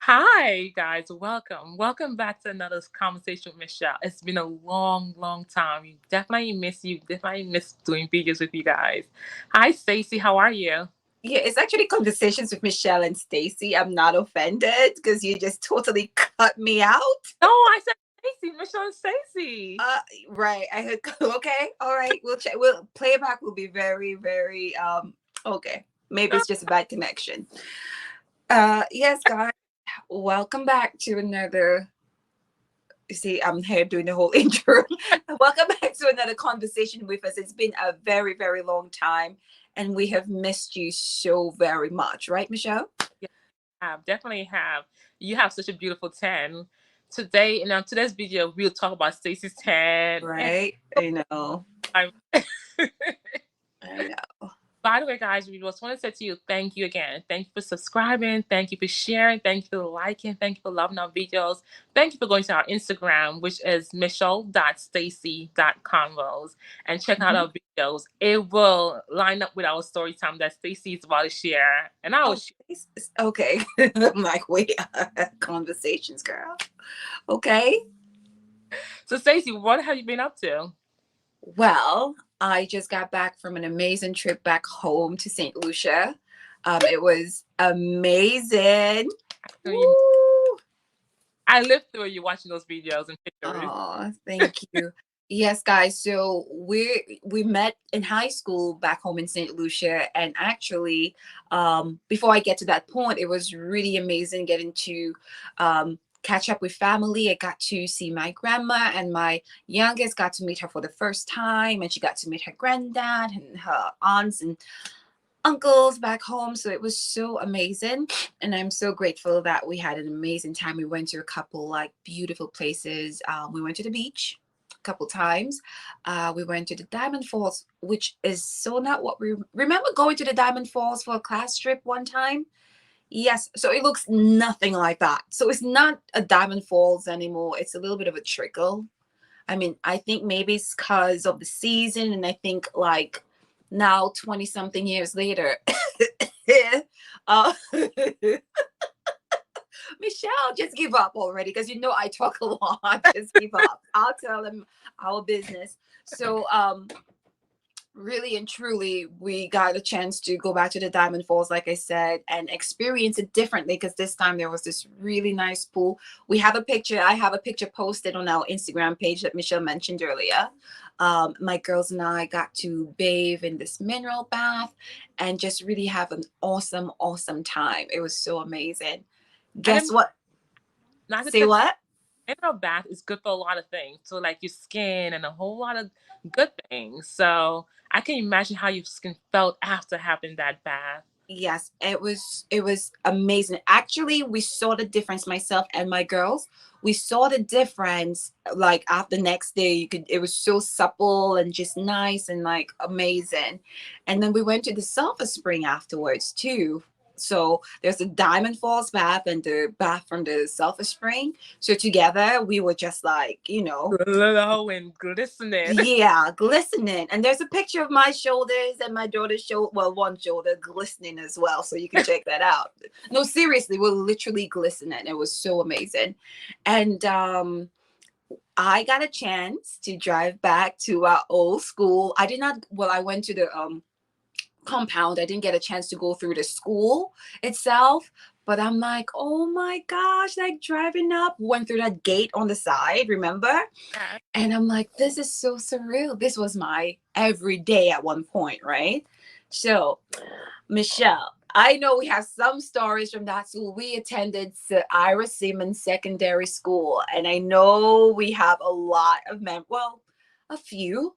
Hi, guys. Welcome. Welcome back to another conversation with Michelle. It's been a long, long time. We definitely miss you. Definitely miss doing videos with you guys. Hi, Stacy. How are you? Yeah, it's actually conversations with Michelle and Stacy. I'm not offended because you just totally cut me out. No, I said Stacy. Michelle and Stacy. Uh, right. I heard. Okay. All right. We'll check. We'll playback will be very, very. Okay. Maybe it's just a bad connection. Yes, guys. Welcome back to another. You see, I'm here doing the whole intro. Welcome back to another conversation with us. It's been a very, very long time, and we have missed you so very much, right, Michelle? Yeah, definitely have. You have such a beautiful tan. Today, in today's video, we'll talk about Stacy's tan. And Right. I know. I'm I know. By the way, guys, we just want to say to you, thank you again. Thank you for subscribing. Thank you for sharing. Thank you for liking. Thank you for loving our videos. Thank you for going to our Instagram, which is michelle.stacy.convos, and check out Mhm. our videos. It will line up with our story time that Stacy is about to share. And I will Oh, share. okay. I'm like, wait, conversations, girl. Okay. So, Stacy, what have you been up to? Well, I just got back from an amazing trip back home to St. Lucia. It was amazing. So you, Woo! I lived through you watching those videos and pictures. Oh, thank you. Yes, guys. So we met in high school back home in St. Lucia, and actually, before I get to that point, it was really amazing getting to catch up with family. I got to see my grandma, and my youngest got to meet her for the first time, and she got to meet her granddad and her aunts and uncles back home. So it was so amazing. And I'm so grateful that we had an amazing time. We went to a couple like beautiful places. We went to the beach a couple times. We went to the Diamond Falls, which is so not what we remember going to the Diamond Falls for a class trip one time. Yes, so it looks nothing like that. So it's not a Diamond Falls anymore. It's a little bit of a trickle. I mean, I think maybe it's because of the season, and I think like now 20 something years later, uh, Michelle, just give up already because you know I talk a lot. Just give up. I'll tell them our business. So, really and truly, we got a chance to go back to the Diamond Falls, like I said, and experience it differently because this time there was this really nice pool. We have a picture. I have a picture posted on our Instagram page that Michelle mentioned earlier. My girls and I got to bathe in this mineral bath and just really have an awesome, awesome time. It was so amazing. I Guess didn't what? not to Say cut what? mineral bath is good for a lot of things. So like your skin and a whole lot of good things. So I can imagine how your skin felt after having that bath. Yes, it was amazing. Actually, we saw the difference, myself and my girls. We saw the difference like after the next day. You could it was so supple and just nice and like amazing. And then we went to the sulfur spring afterwards too. So there's the Diamond Falls bath and the bath from the sulfur spring. So together we were just like, Glowing, glistening. yeah, glistening. And there's a picture of my shoulders and my daughter's shoulder, well, one shoulder glistening as well. So you can check that out. No, seriously, we're literally glistening. It was so amazing. And I got a chance to drive back to our old school. I did not, well, I went to the compound. I didn't get a chance to go through the school itself. But I'm like, oh my gosh, like driving up, went through that gate on the side, remember? Yeah. And I'm like, this is so surreal. This was my everyday at one point, right? So, Michelle, I know we have some stories from that school. We attended Ira Simmons Secondary School, and I know we have a lot of well, a few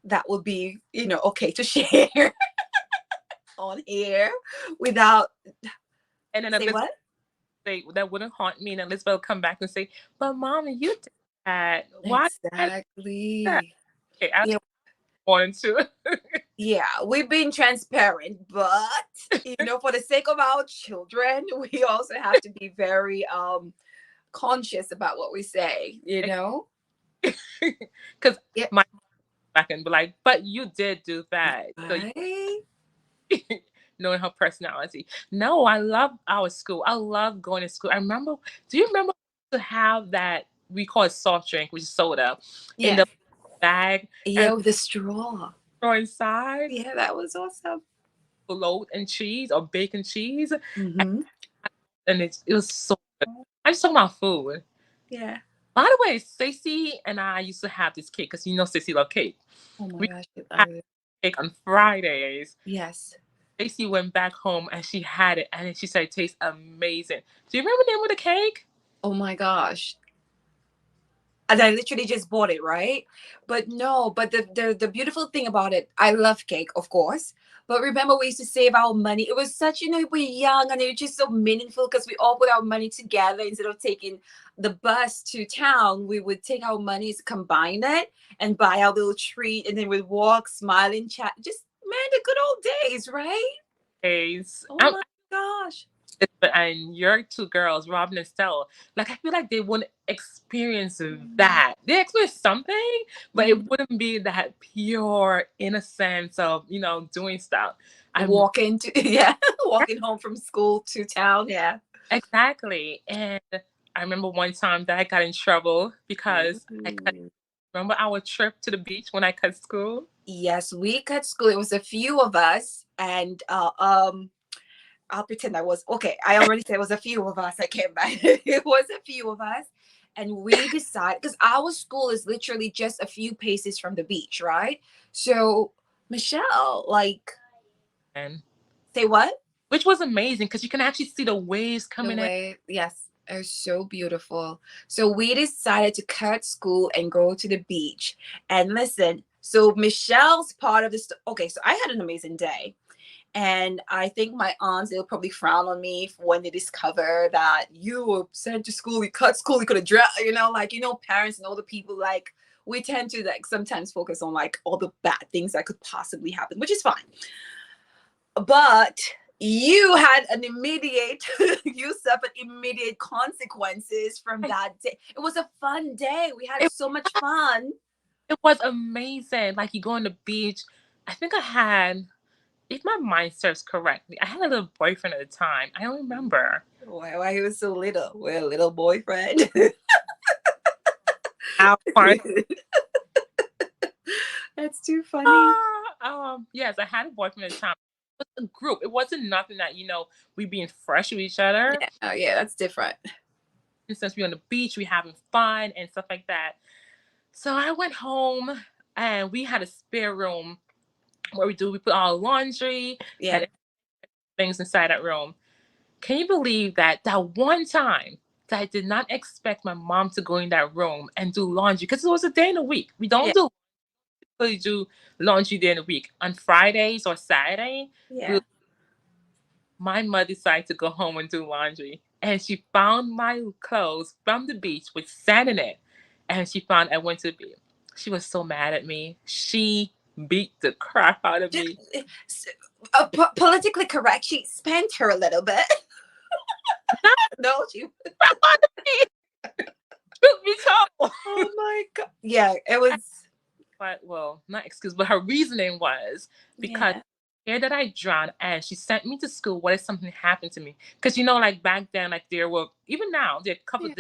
that would be, okay to share on here without And then say Elizabeth what? say that wouldn't haunt me, and Elizabeth would come back and say, "But mommy, you did that. Why?" Exactly. Okay, I Yeah, wanted to. yeah, we've been transparent, but for the sake of our children, we also have to be very conscious about what we say. Because Yeah. my back and be like, "But you did do that." So Right? knowing her personality. No, I love our school. I love going to school. I remember, do you remember to have that we call it soft drink, which is soda, in Yeah. the bag and Yeah, with the straw. throw inside Yeah, that was awesome. float and cheese or bacon cheese? Mm-hmm. And it was so good. I'm just talking about food. Yeah. By the way, Stacey and I used to have this cake because you know Stacey love cake. Oh my We gosh, I had love it. cake on Fridays. Yes. Stacey went back home and she had it and she said it tastes amazing. Do you remember the name of the cake? Oh my gosh. And I literally just bought it, right? But no, but the beautiful thing about it, I love cake, of course. But remember, we used to save our money. It was such, we're young and it was just so meaningful because we all put our money together instead of taking the bus to town. We would take our monies, combine it, and buy our little treat, and then we'd walk, smile, and chat. Just man, the good old days, right? Days. Oh my gosh. And your two girls, Robin and Stella, like I feel like they wouldn't experience that. They experience something, but it wouldn't be that pure innocence of doing stuff. Walking to yeah, walking home from school to town. Yeah. Exactly. And I remember one time that I got in trouble because I cut. Ooh. Remember our trip to the beach when I cut school? Yes, we cut school. It was a few of us, and I'll pretend I was okay. I already said it was a few of us. I came back. It was a few of us, and we decided because our school is literally just a few paces from the beach, right? So Michelle, like, And say what? which was amazing because you can actually see the waves The coming in. way, yes, it was so beautiful. So we decided to cut school and go to the beach. And listen, so Michelle's part of this. Okay, so I had an amazing day. And I think my aunts, they'll probably frown on me when they discover that you were sent to school, you cut school, you could have dropped, parents and all the people, like, we tend to like sometimes focus on like all the bad things that could possibly happen, which is fine. But you had an immediate, you suffered immediate consequences from that day. It was a fun day. We had so much fun. It was amazing. Like you go on the beach. I think I had, if my mind serves correctly, I had a little boyfriend at the time. I don't remember. Why he was so little? Well, little boyfriend. How fun. That's too funny. Yes, I had a boyfriend at the time. It was a group. It wasn't nothing that, we being fresh with each other. Yeah. Oh, yeah, that's different. And since we're on the beach, we having fun and stuff like that. So I went home and we had a spare room where we put our laundry Yeah. and things inside that room. Can you believe that one time that I did not expect my mom to go in that room and do laundry because it was a day in a week. We don't do laundry day in a week. On Fridays or Saturday, Yeah. my mother decided to go home and do laundry. And she found my clothes from the beach with sand in it. And she found I went to the beach. She was so mad at me. She beat the crap out of me. Politically correct, she spanked her a little bit. No, she. Truth be told. Oh my god. Yeah, it was. But not excuse, but her reasoning was because scared that I drowned, and she sent me to school. What if something happened to me? Because like back then, like there were even now there are a couple of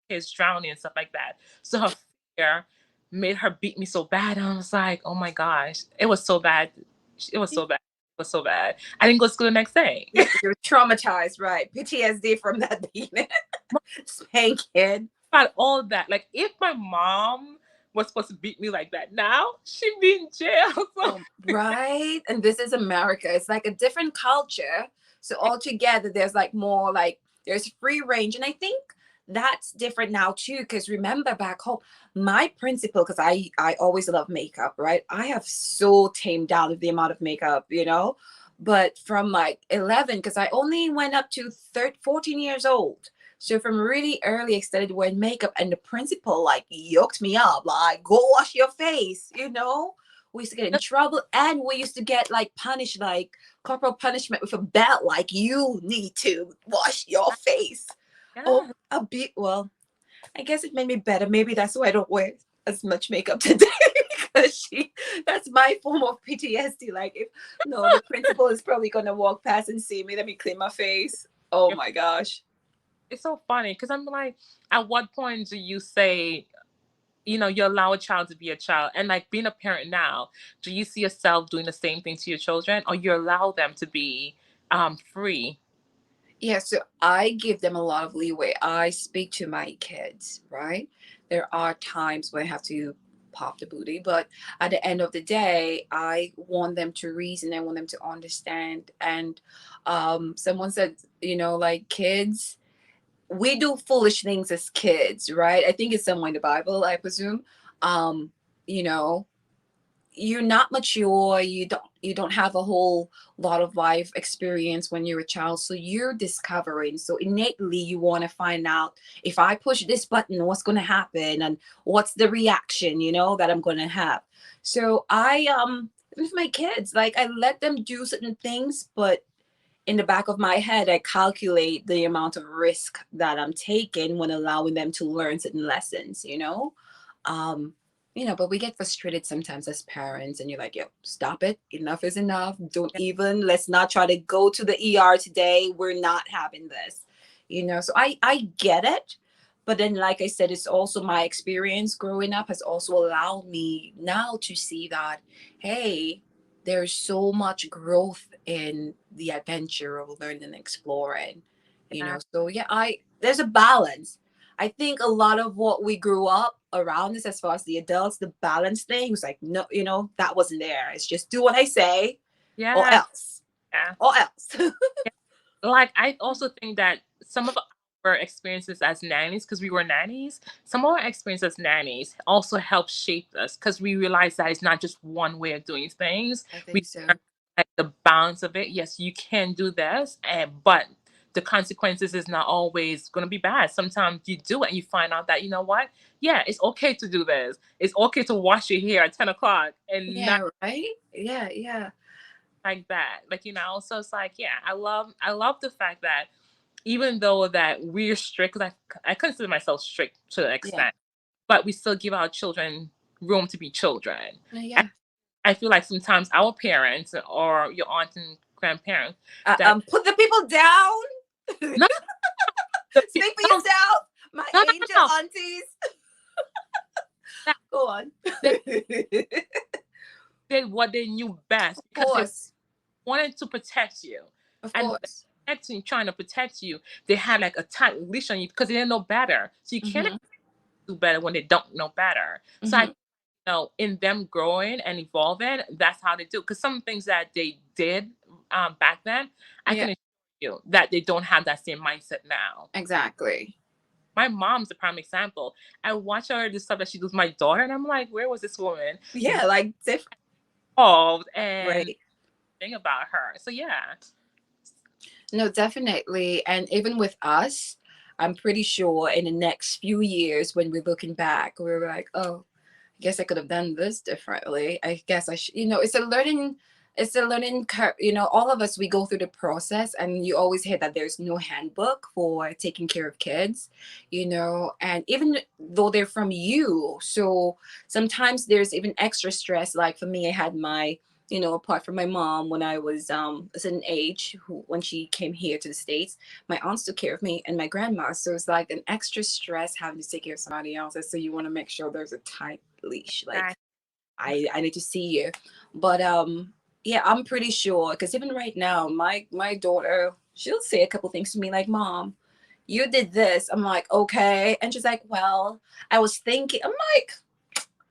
kids drowning and stuff like that. So her fear made her beat me so bad, and I was like, oh my gosh, it was so bad. It was so bad. It was so bad. I didn't go to school the next day. You're traumatized, right? PTSD from that beating, spanking. About all that, like if my mom was supposed to beat me like that, now she'd be in jail. So. Right, and this is America. It's like a different culture. So altogether, there's like more like there's free range, and I think that's different now too. Because remember back home, my principal, because I always love makeup, right? I have so tamed down the amount of makeup, but from like 11, because I only went up to 14 years old. So from really early, I started wearing makeup, and the principal like yoked me up, like, go wash your face, We used to get in trouble, and we used to get like punished, like corporal punishment with a belt, like you need to wash your face. Yeah. Oh, a bit. Well, I guess it made me better. Maybe that's why I don't wear as much makeup today. because that's my form of PTSD. Like, if no, the principal is probably gonna walk past and see me, let me clean my face. Oh my gosh. It's so funny because I'm like, at what point do you say, you allow a child to be a child? And like being a parent now, do you see yourself doing the same thing to your children, or you allow them to be free? Yeah, so I give them a lot of leeway. I speak to my kids, right? There are times when I have to pop the booty, but at the end of the day, I want them to reason. I want them to understand. And someone said, like kids, we do foolish things as kids, right? I think it's somewhere in the Bible, I presume. Um, you know, you're not mature, you don't have a whole lot of life experience when you're a child, so you're discovering, so innately you want to find out, if I push this button, what's going to happen, and what's the reaction, that I'm going to have. So I with my kids, like, I let them do certain things, but in the back of my head, I calculate the amount of risk that I'm taking when allowing them to learn certain lessons. Um, but we get frustrated sometimes as parents, and you're like, yo, stop it. Enough is enough. Don't even, let's not try to go to the ER today. We're not having this. So I get it. But then, like I said, it's also my experience growing up has also allowed me now to see that, hey, there's so much growth in the adventure of learning and exploring. Yeah. So yeah, I there's a balance. I think a lot of what we grew up around this, as far as the adults, the balance thing was like, no, that wasn't there. It's just do what I say, or Yeah. else, Yeah. or else. Like I also think that some of our experiences as nannies, because we were nannies, some of our experiences as nannies also help shape us, because we realize that it's not just one way of doing things. I We think learn, so. like, the balance of it. Yes, you can do this, but the consequences is not always going to be bad. Sometimes you do it and you find out that, you know what, yeah, it's okay to do this. It's okay to wash your hair at 10 o'clock and not Yeah, right. Yeah, yeah, like that. Like, so it's like, yeah, I love the fact that even though that we're strict, because I consider myself strict to an yeah, extent, but we still give our children room to be children. And yeah. I feel like sometimes our parents or your aunt and grandparents that Put the people down. no, the Speak for no, yourself, my no, no, angel no, aunties. that Go on. they did what they knew best, Of because they course, wanted to protect you. of And course. protecting, trying to protect you, they had like a tight leash on you because they didn't know better. So you can't Hmm. do better when they don't know better. So I Hmm. in them growing and evolving, that's how they do. Because some things that they did back then, I Yeah, can assure you that they don't have that same mindset now. exactly. My mom's a prime example. I watch her do stuff that she does with my daughter, and I'm like, where was this woman Yeah, like evolved and right. thing about her? So yeah, No, definitely. And even with us, I'm pretty sure in the next few years, when we're looking back, we're like, oh, I guess I could have done this differently. I guess I should, it's a learning curve. All of us, we go through the process, and you always hear that there's no handbook for taking care of kids, and even though they're from you. So sometimes there's even extra stress. Like for me, I had apart from my mom, when I was a certain age, when she came here to the States, my aunts took care of me and my grandma. So it's like an extra stress having to take care of somebody else. So you want to make sure there's a tight leash. Like, I, I need to see you. But yeah, I'm pretty sure, because even right now, my daughter, she'll say a couple things to me like, Mom, you did this. I'm like, okay. And she's like, well, I was thinking. I'm like,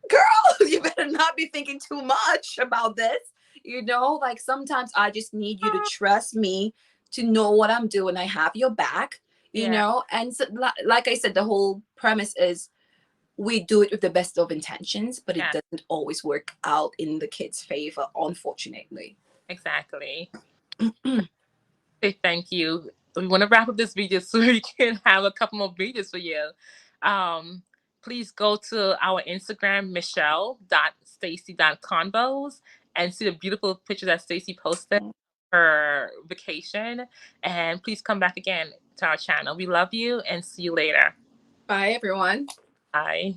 girl, you better not be thinking too much about this. Like, sometimes I just need you to trust me, to know what I'm doing. I have your back, yeah, and so, like I said, the whole premise is we do it with the best of intentions, but it yeah, doesn't always work out in the kids' favor, unfortunately. exactly. Say thank you. We want to wrap up this video so we can have a couple more videos for you. Um, Please go to our Instagram, michelle.stacy.convos, and see the beautiful pictures that Stacy posted her vacation. And please come back again to our channel. We love you and see you later. Bye, everyone. Bye.